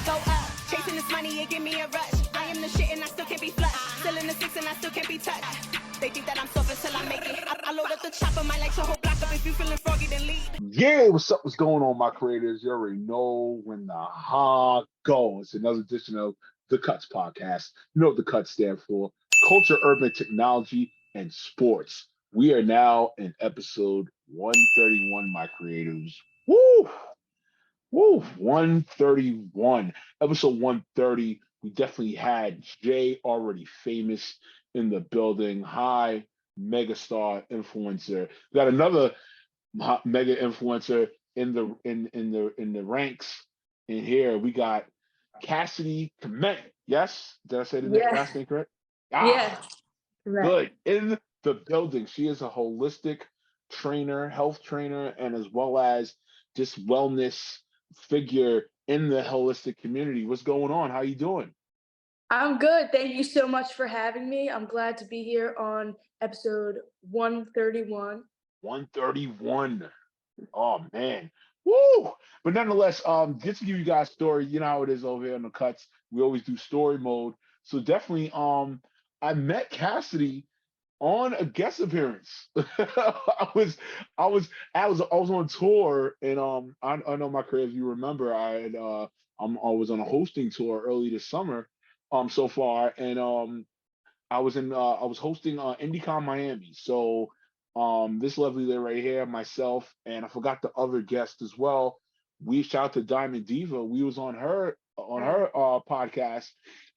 go up. Chasing this money, it give me a rush. I am the shit and I still can't be flushed. Still in the six and I still can't be touched. They think that I'm soft until I make it. I load up the chopper, might light your whole block up. If you feeling froggy, then leave. Yeah, what's up? What's going on, my creators? You already know when the hog goes. Another edition of the C.U.T.S podcast. You know what the C.U.T stand for: culture, urban technology, and sports. We are now in episode 131, my creators. Woo! Woo! 131. Episode 130. We definitely had Jay already famous in the building. Hi, megastar influencer. We got another mega influencer in the ranks. In here, we got Cassidy Kmetz. Yes, did I say the last name correct? Yeah. Good. In the building. She is a holistic trainer, health trainer, and as well as just wellness figure in the holistic community. What's going on? How you doing? I'm good. Thank you so much for having me. I'm glad to be here on episode 131. 131. Oh man. Woo! But nonetheless, just to give you guys a story, you know how it is over here on the C.U.T s. We always do story mode. So definitely I met Cassidy on a guest appearance. I was on tour, and I know my career, if you remember, I was on a hosting tour early this summer so far, and I was hosting IndyCon Miami. So this lovely lady right here, myself, and I forgot the other guest as well. We shout out to Diamond Diva. We was on her podcast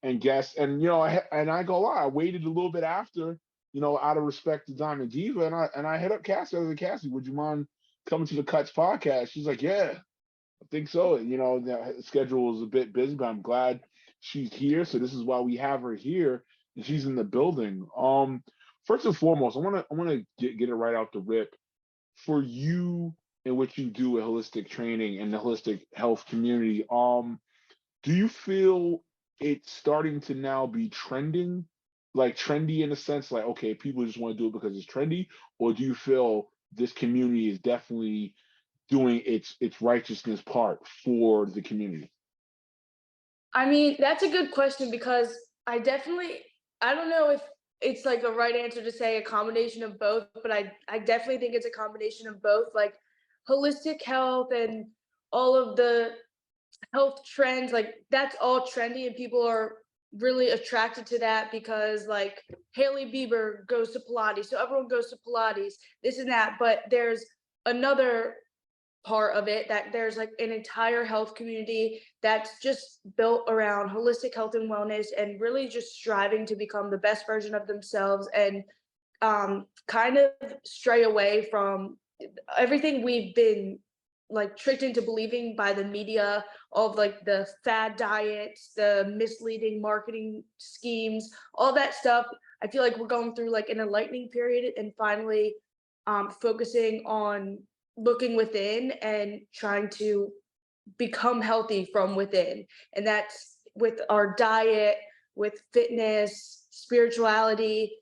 and guest, and I go lie, I waited a little bit after, out of respect to Diamond Diva, and I hit up Cassie. I was like, Cassie, would you mind coming to the C.U.T s podcast? She's like, yeah, I think so. The schedule is a bit busy, but I'm glad she's here. So this is why we have her here, and she's in the building. First and foremost, I want to get it right out the rip. For you and what you do with holistic training and the holistic health community, do you feel it's starting to now be trending, like trendy in a sense, like, okay, people just want to do it because it's trendy, or do you feel this community is definitely doing its righteousness part for the community? I mean, that's a good question because I don't know if it's like a right answer to say a combination of both, but I definitely think it's a combination of both, like holistic health and all of the health trends, like that's all trendy and people are really attracted to that because like Hailey Bieber goes to Pilates, so everyone goes to Pilates, this and that. But there's another part of it that there's like an entire health community that's just built around holistic health and wellness and really just striving to become the best version of themselves and kind of stray away from everything we've been like tricked into believing by the media, of like the fad diets, the misleading marketing schemes, all that stuff. I feel like we're going through like an enlightening period and finally focusing on looking within and trying to become healthy from within. And that's with our diet, with fitness, spirituality.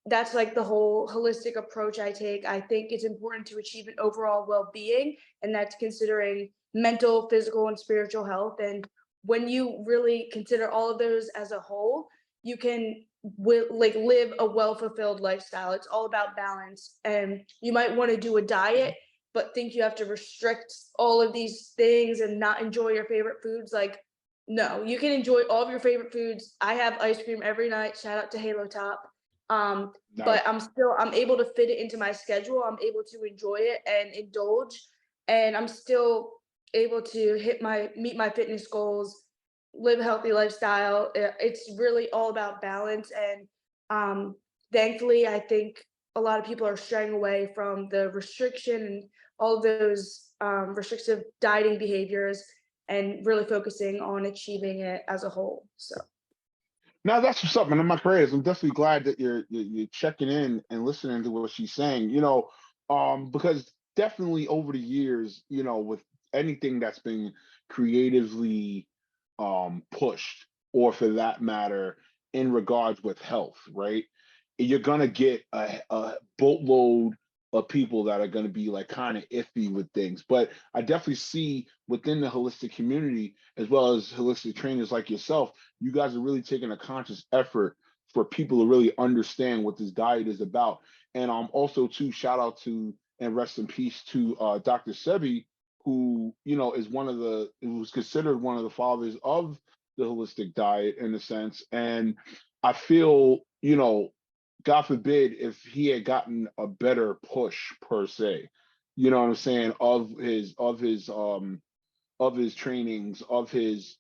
That's like the whole holistic approach I take. I think it's important to achieve an overall well-being, and that's considering mental, physical, and spiritual health. And when you really consider all of those as a whole, you can live a well-fulfilled lifestyle. It's all about balance. And you might want to do a diet, but think you have to restrict all of these things and not enjoy your favorite foods. Like, no, you can enjoy all of your favorite foods. I have ice cream every night. Shout out to Halo Top. Nice. But I'm able to fit it into my schedule. I'm able to enjoy it and indulge, and I'm still able to meet my fitness goals, live a healthy lifestyle. It's really all about balance. And thankfully, I think a lot of people are straying away from the restriction and all of those restrictive dieting behaviors and really focusing on achieving it as a whole. So. Now that's what's up, man. I'm not crazy. I'm definitely glad that you're checking in and listening to what she's saying. Because definitely over the years, with anything that's been creatively pushed, or for that matter, in regards with health, right? You're gonna get a boatload of people that are going to be like kind of iffy with things. But I definitely see within the holistic community, as well as holistic trainers like yourself, you guys are really taking a conscious effort for people to really understand what this diet is about. And also too, shout out to and rest in peace to Dr. Sebi, who is who was considered one of the fathers of the holistic diet in a sense. And I feel, God forbid if he had gotten a better push per se, you know what I'm saying, of his trainings, of his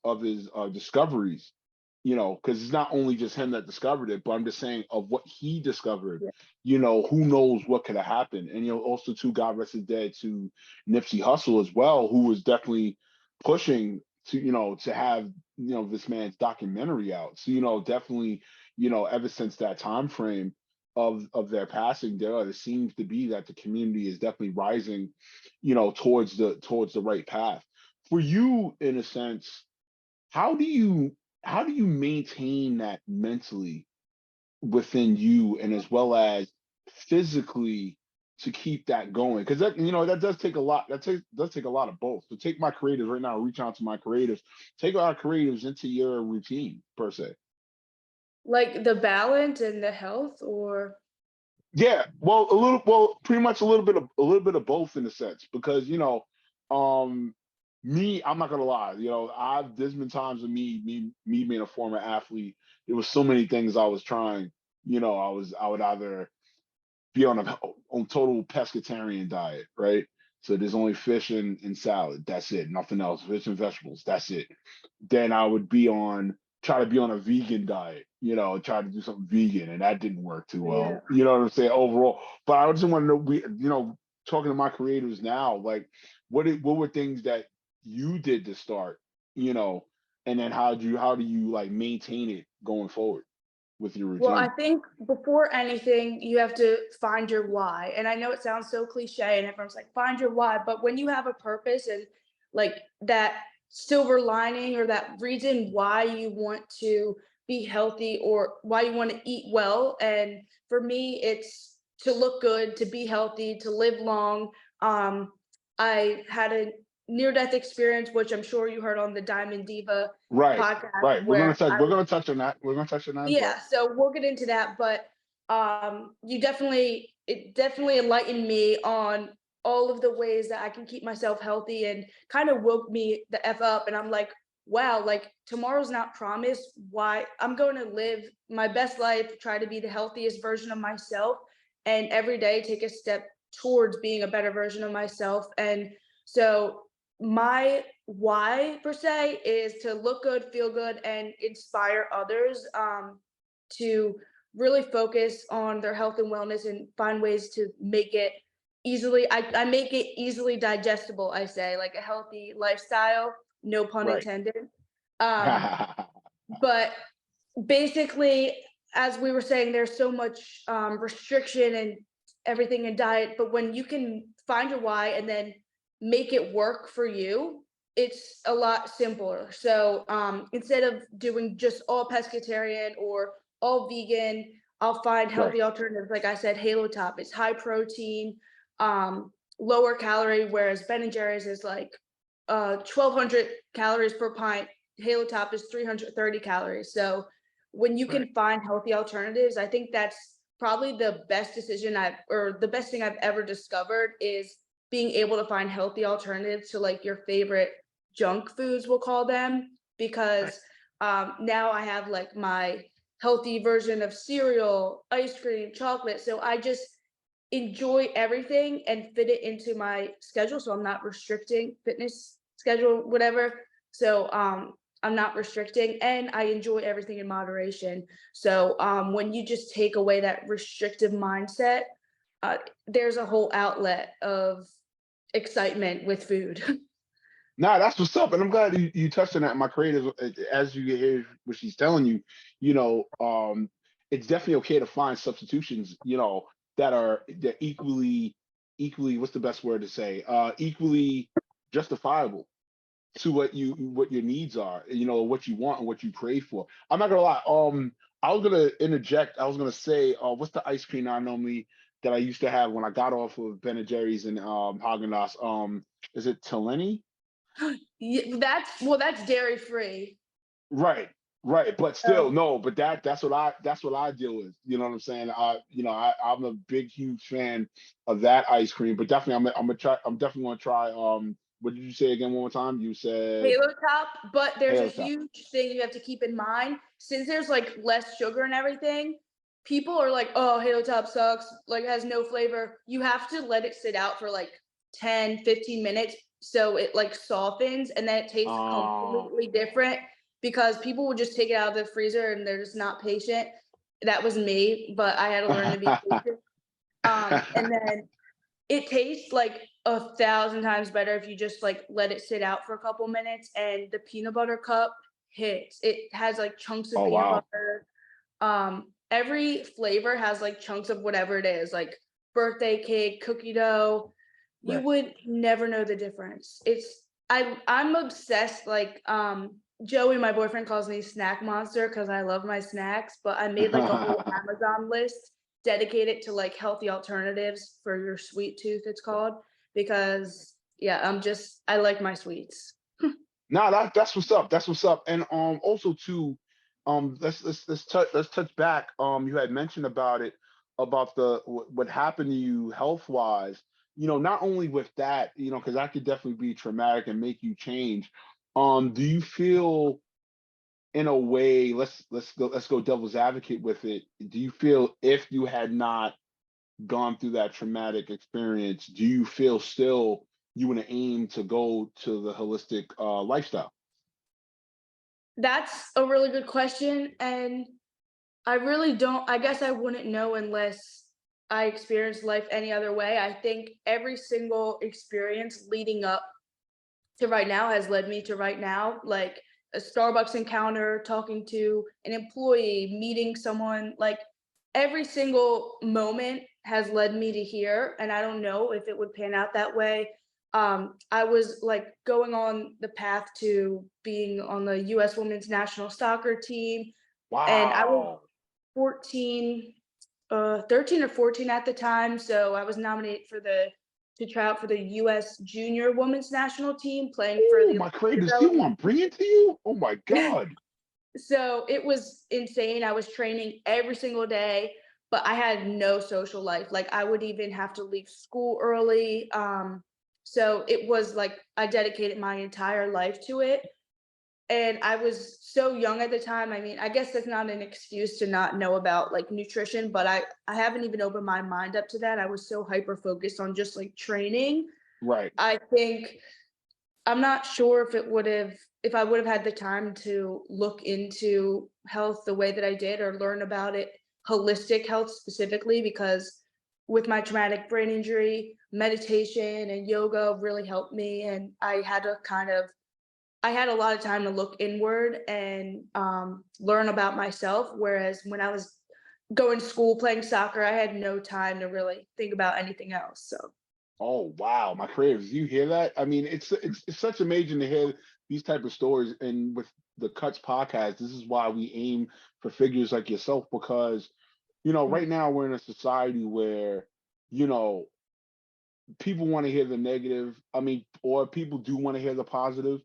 discoveries, because it's not only just him that discovered it, but I'm just saying of what he discovered, Yeah. who knows what could have happened. And also too, God rest his dead, to Nipsey Hussle as well, who was definitely pushing to have this man's documentary out. So definitely, ever since that time frame of their passing, there seems to be that the community is definitely rising, towards the right path. For you, in a sense, how do you maintain that mentally within you, and as well as physically, to keep that going? Because that does take a lot. Does take a lot of both. So take my creatives right now. Reach out to my creatives. Take our creatives into your routine per se. Like the balance and the health, or Yeah, pretty much a little bit of both in a sense, because um, me, I'm not gonna lie, there's been times of me being a former athlete, there was so many things I was trying. I would either be on total pescatarian diet, right? So there's only fish and salad. That's it. Nothing else. Fish and vegetables. That's it. Then I would try to be on a vegan diet, try to do something vegan, and that didn't work too yeah. well. You know what I'm saying, overall. But I just want to know, talking to my creators now, like what were things that you did to start, and then how do you like maintain it going forward with your Well, I routine? think before anything, you have to find your why. And I know it sounds so cliche and everyone's like, find your why. But when you have a purpose and like that silver lining or that reason why you want to be healthy or why you want to eat well. And for me, it's to look good, to be healthy, to live long. Um, I had a near death experience, which I'm sure you heard on the Diamond Diva Right, podcast, right. where We're gonna touch on that. We're gonna touch on that as well. yeah, so we'll get into that, but it definitely enlightened me on all of the ways that I can keep myself healthy and kind of woke me the F up. And I'm like, wow, like tomorrow's not promised. Why I'm going to live my best life, try to be the healthiest version of myself, and every day take a step towards being a better version of myself. And so my why per se is to look good, feel good, and inspire others to really focus on their health and wellness and find ways to make it I make it easily digestible, I say, like a healthy lifestyle, no pun Right. intended. Um, but basically, as we were saying, there's so much restriction and everything in diet, but when you can find your why and then make it work for you, it's a lot simpler. So instead of doing just all pescatarian or all vegan, I'll find Right. healthy alternatives. Like I said, Halo Top is high protein, lower calorie, whereas Ben and Jerry's is like 1,200 calories per pint. Halo Top is 330 calories. So when you Right. can find healthy alternatives, I think that's probably the best the best thing I've ever discovered is being able to find healthy alternatives to like your favorite junk foods, we'll call them, Right. because now I have like my healthy version of cereal, ice cream, chocolate. So I just enjoy everything and fit it into my schedule. So I'm not restricting fitness schedule, whatever. So I'm not restricting and I enjoy everything in moderation. So when you just take away that restrictive mindset, uh, there's a whole outlet of excitement with food. Nah, that's what's up, and I'm glad you touched on that. My creators, as you hear what she's telling you, it's definitely okay to find substitutions, that equally, what's the best word to say? Equally justifiable to what your needs are, what you want and what you crave for. I'm not gonna lie. I was gonna interject. I was gonna say, what's the ice cream I normally that I used to have when I got off of Ben and Jerry's and Haagen-Dazs. Is it Taleni? Yeah, that's dairy free. Right, right. But still, So no. But that's what I deal with. You know what I'm saying? I'm a big, huge fan of that ice cream. But definitely, I'm gonna try. I'm definitely gonna try. What did you say again? One more time. You said Halo Top, but there's a Halo Top. huge thing you have to keep in mind. Since there's like less sugar and everything, people are like, oh, Halo Top sucks, like it has no flavor. You have to let it sit out for like 10, 15 minutes so it like softens and then it tastes Um. completely different because people will just take it out of the freezer and they're just not patient. That was me, but I had to learn to be patient. And then it tastes like 1,000 times better if you just like let it sit out for a couple minutes. And the peanut butter cup hits. It has like chunks of Oh peanut wow. butter. Every flavor has like chunks of whatever it is, like birthday cake, cookie dough. You Right. would never know the difference. I'm obsessed. Like Joey, my boyfriend, calls me snack monster because I love my snacks. But I made like a whole Amazon list dedicated to like healthy alternatives for your sweet tooth, it's called, because yeah, I like my sweets. No, that's what's up. That's what's up. And also too, let's touch back. You had mentioned about it about what happened to you health wise. Not only with that, because that could definitely be traumatic and make you change. Do you feel in a way, let's go devil's advocate with it. Do you feel if you had not gone through that traumatic experience, do you feel still you would aim to go to the holistic lifestyle? That's a really good question. And I really don't, I guess I wouldn't know unless I experienced life any other way. I think every single experience leading up to right now has led me to right now, like a Starbucks encounter, talking to an employee, meeting someone, like every single moment has led me to here. And I don't know if it would pan out that way. I was like going on the path to being on the US women's national soccer team. And I was Wow. 14, 13 or 14 at the time. So I was nominated to try out for the US junior women's national team playing for Oh, the my creative. See what development. I'm bringing to you? Oh my God. So it was insane. I was training every single day, but I had no social life. Like I would even have to leave school early. So it was like I dedicated my entire life to it. And I was so young at the time. I mean, I guess that's not an excuse to not know about like nutrition, but I haven't even opened my mind up to that. I was so hyper focused on just like training. Right. I think I'm not sure if I would have had the time to look into health the way that I did or learn about it, holistic health specifically, because with my traumatic brain injury, meditation and yoga really helped me. And I had a lot of time to look inward and learn about myself. Whereas when I was going to school, playing soccer, I had no time to really think about anything else. So Oh wow, my creatives. You hear that? I mean, it's such amazing to hear these type of stories. And with the Cuts podcast, this is why we aim for figures like yourself because right now we're in a society where you know people want to hear the negative. I mean, or people do want to hear the positive,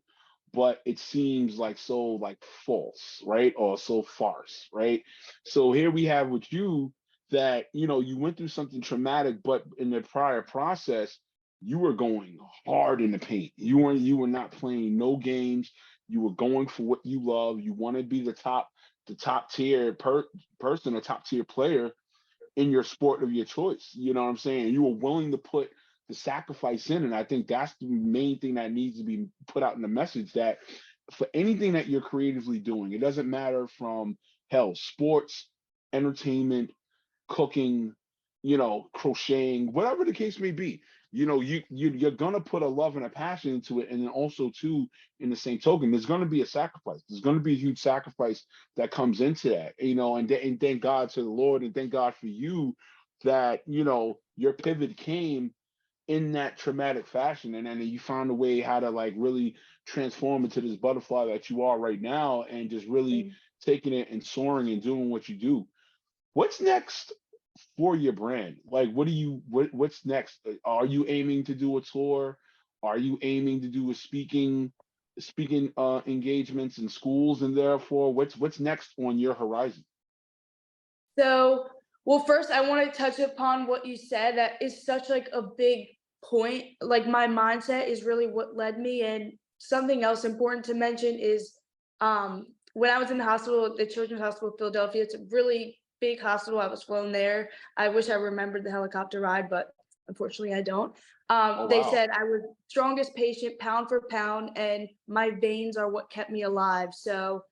but it seems like so like false, right? Or so farce, right? So here we have with you that you went through something traumatic, but in the prior process, you were going hard in the paint. You were not playing no games. You were going for what you love. You want to be the top tier person, a top tier player in your sport of your choice. You know what I'm saying? You were willing to put the sacrifice in. And I think that's the main thing that needs to be put out in the message that for anything that you're creatively doing, it doesn't matter from hell, sports, entertainment, cooking, crocheting, whatever the case may be. You're gonna put a love and a passion into it, and then also too, in the same token, there's gonna be a sacrifice. There's gonna be a huge sacrifice that comes into that, and thank God to the Lord, and thank God for you that your pivot came in that traumatic fashion, and then you found a way how to like really transform into this butterfly that you are right now, and just really taking it and soaring and doing what you do. What's next for your brand? Like, what's next? Are you aiming to do a tour? Are you aiming to do a speaking engagements in schools? And therefore, what's next on your horizon? So, well, first I want to touch upon what you said. That is such like a big point. Like my mindset is really what led me. And something else important to mention is when I was in the hospital, the Children's Hospital of Philadelphia, it's a really big hospital. I was flown there. I wish I remembered the helicopter ride, but unfortunately I don't. Oh They wow. said I was strongest patient pound for pound, and my veins are what kept me alive. So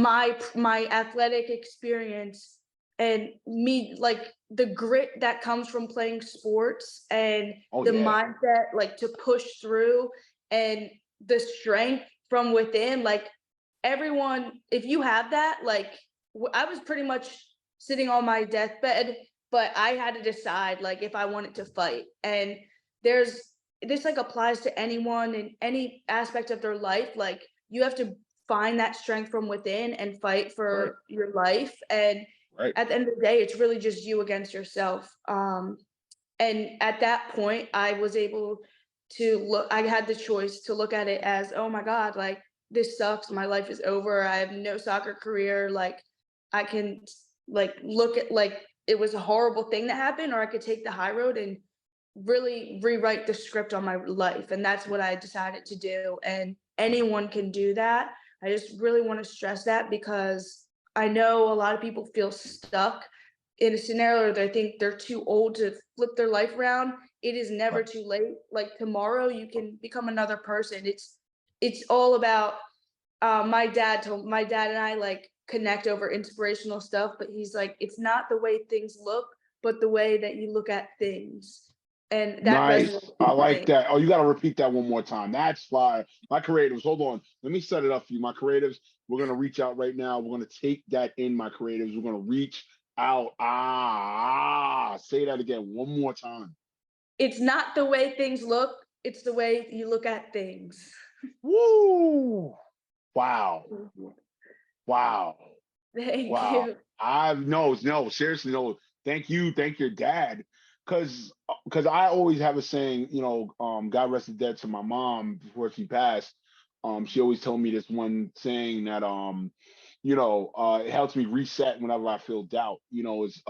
my athletic experience and me, like the grit that comes from playing sports and Oh the yeah. mindset like to push through and the strength from within, like everyone, if you have that, like I was pretty much sitting on my deathbed, but I had to decide like if I wanted to fight. And there's this like applies to anyone in any aspect of their life. Like you have to find that strength from within and fight Right. for your life. And Right. at the end of the day, it's really just you against yourself. And at that point, I was able to look, I had the choice to look at it as, oh my God, like this sucks. My life is over. I have no soccer career. Like I can like look at like it was a horrible thing that happened, or I could take the high road and really rewrite the script on my life. And that's what I decided to do. And anyone can do that. I just really want to stress that because I know a lot of people feel stuck in a scenario where they think they're too old to flip their life around. It is never Right. too late. Like tomorrow you can become another person. It's all about my dad and I like connect over inspirational stuff, but he's like, it's not the way things look, but the way that you look at things. And that resonates Nice. I with like me. that. Oh, you got to repeat that one more time. That's fire. My creatives, hold on. Let me set it up for you. My creatives, we're going to reach out right now. We're going to take that in, my creatives. We're going to reach out. Say that again one more time. It's not the way things look, it's the way you look at things. Woo. Wow. Wow. Thank Wow. you. I've no, seriously, no. Thank you. Thank your dad. Cause I always have a saying, God rest the dead to my mom before she passed. She always told me this one saying that it helps me reset whenever I feel doubt. It's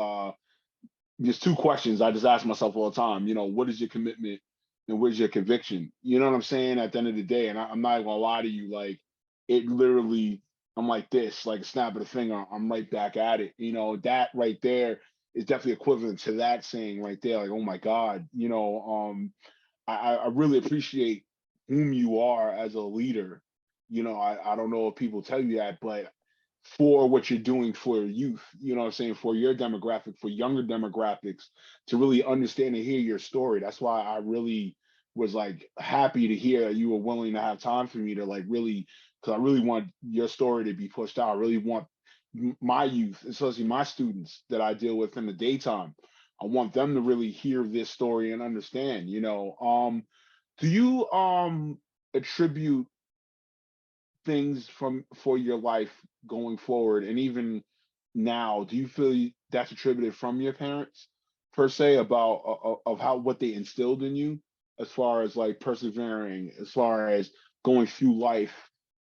there's two questions I just ask myself all the time. What is your commitment and where's your conviction? You know what I'm saying? At the end of the day, and I'm not gonna lie to you, like it literally, I'm like this, like a snap of the finger, I'm right back at it. That right there is definitely equivalent to that saying right there, like, oh my God, I really appreciate whom you are as a leader. I don't know if people tell you that, but for what you're doing for youth, what I'm saying, for your demographic, for younger demographics, to really understand and hear your story. That's why I really was like happy to hear that you were willing to have time for me to like really, because I really want your story to be pushed out. I really want my youth, especially my students that I deal with in the daytime. I want them to really hear this story and understand. Do you attribute things from for your life going forward, and even now, do you feel that's attributed from your parents per se, about of how what they instilled in you, as far as like persevering, as far as going through life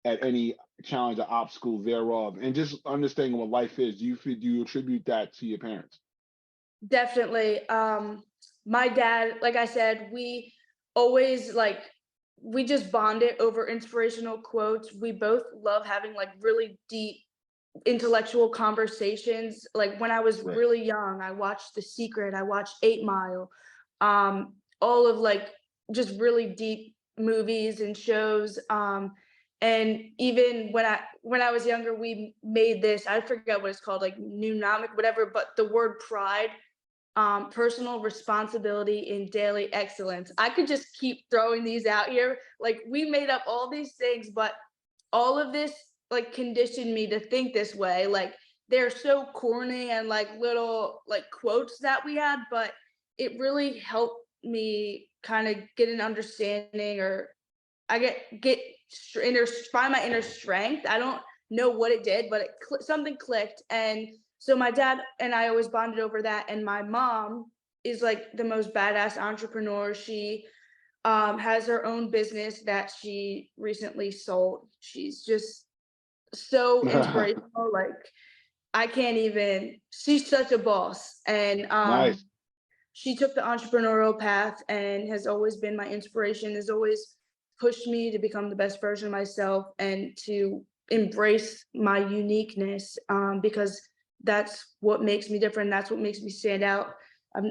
at any challenge or obstacle thereof, and just understanding what life is? Do you attribute that to your parents? Definitely. My dad, like I said, we always like we just bonded over inspirational quotes. We both love having like really deep intellectual conversations. Like when I was Right. really young, I watched The Secret, I watched 8 Mile, all of like just really deep movies and shows. And even when I was younger, we made this, I forget what it's called, like mnemonic, whatever, but the word pride, personal responsibility and daily excellence. I could just keep throwing these out here. Like we made up all these things, but all of this like conditioned me to think this way. Like they're so corny and like little like quotes that we had, but it really helped me kind of get an understanding, or I get find my inner strength. I don't know what it did, but something clicked. And So my dad and I always bonded over that. And my mom is like the most badass entrepreneur. She has her own business that she recently sold. She's just so inspirational. Like I can't even, she's such a boss. And Nice. she took the entrepreneurial path and has always been my inspiration, has always pushed me to become the best version of myself and to embrace my uniqueness, because that's what makes me different. That's what makes me stand out.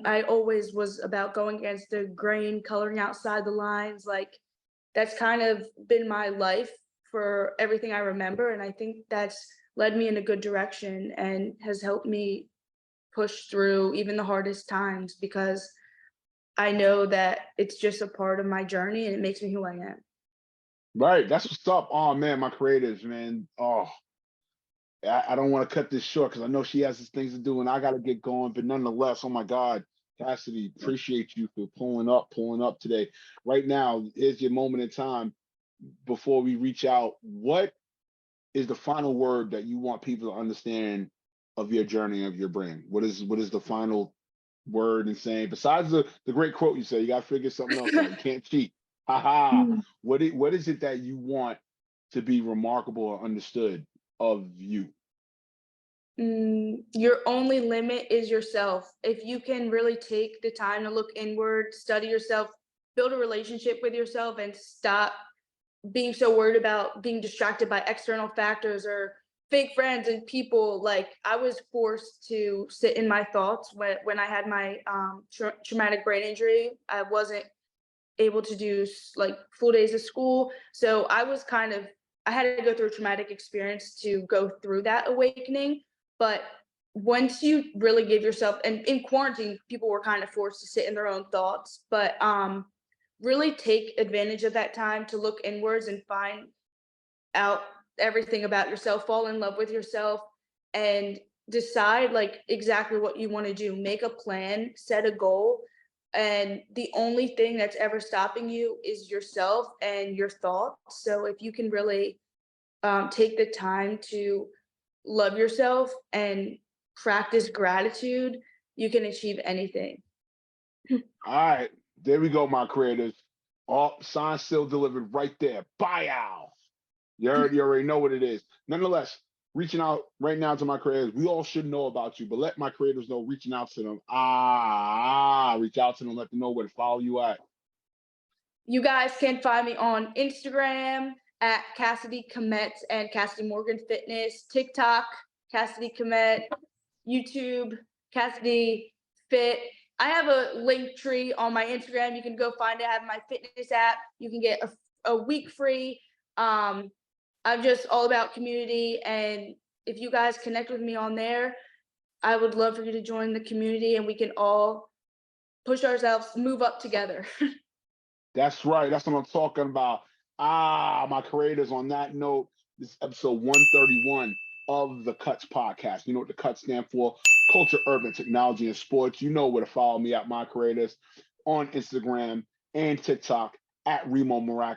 I always was about going against the grain, coloring outside the lines. Like that's kind of been my life for everything I remember. And I think that's led me in a good direction and has helped me push through even the hardest times, because I know that it's just a part of my journey and it makes me who I am. Right. That's what's up. Oh man, my creatives, man. Oh, I don't want to cut this short because I know she has some things to do and I got to get going. But nonetheless, oh my God, Cassidy, appreciate you for pulling up today. Right now, here's your moment in time before we reach out. What is the final word that you want people to understand of your journey, of your brand? What is the final word and saying, besides the great quote you said, you got to figure something else out. You can't cheat. Haha. What is it that you want to be remarkable or understood of you? Your only limit is yourself. If you can really take the time to look inward, study yourself, build a relationship with yourself, and stop being so worried about being distracted by external factors or fake friends and people. Like I was forced to sit in my thoughts when I had my traumatic brain injury. I wasn't able to do like full days of school. So I had to go through a traumatic experience to go through that awakening. But once you really give yourself, and in quarantine, people were kind of forced to sit in their own thoughts, but really take advantage of that time to look inwards and find out everything about yourself, fall in love with yourself, and decide like exactly what you want to do. Make a plan, set a goal, and the only thing that's ever stopping you is yourself and your thoughts. So if you can really take the time to love yourself and practice gratitude, you can achieve anything. All right, there we go, my creators. All signed, still delivered right there. Buyout. You already know what it is. Nonetheless, reaching out right now to my creators. We all should know about you, but let my creators know, reaching out to them. Reach out to them, let them know where to follow you at. You guys can find me on Instagram at Cassidy Kmetz and Cassidy Morgan Fitness, TikTok, Cassidy Kmetz, YouTube, Cassidy Fit. I have a link tree on my Instagram. You can go find it. I have my fitness app. You can get a week free. I'm just all about community. And if you guys connect with me on there, I would love for you to join the community and we can all push ourselves, move up together. That's right. That's what I'm talking about. My creators, on that note, this is episode 131 of the C.U.T.S podcast. You know what the C.U.T stand for? Culture, Urban, Technology, and Sports. You know where to follow me at my creators on Instagram and TikTok at ReemoMeerak_,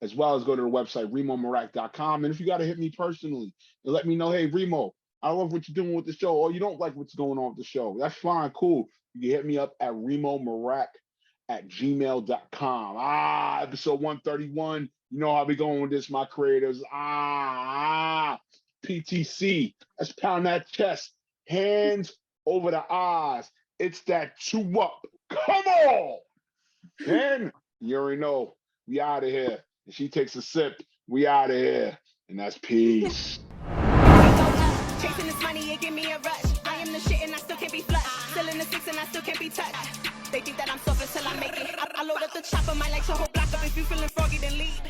as well as go to the website, ReemoMeerak.com. And if you got to hit me personally and let me know, hey, Reemo, I love what you're doing with the show, or you don't like what's going on with the show, that's fine, cool. You can hit me up at ReemoMeerak@gmail.com. Episode 131. You know how we going with this, my creators. PTC. Let's pound that chest. Hands over the eyes. It's that chew up. Come on. Then you already know we out of here. And she takes a sip. We out of here. And that's peace. Chasing this money, it give me a rush. I am the shit and I still can't be flushed. Still in the six and I still can't be touched. They think that I'm soft until I make it. I load up the chopper, might light your whole block up. If you feeling froggy, then leave.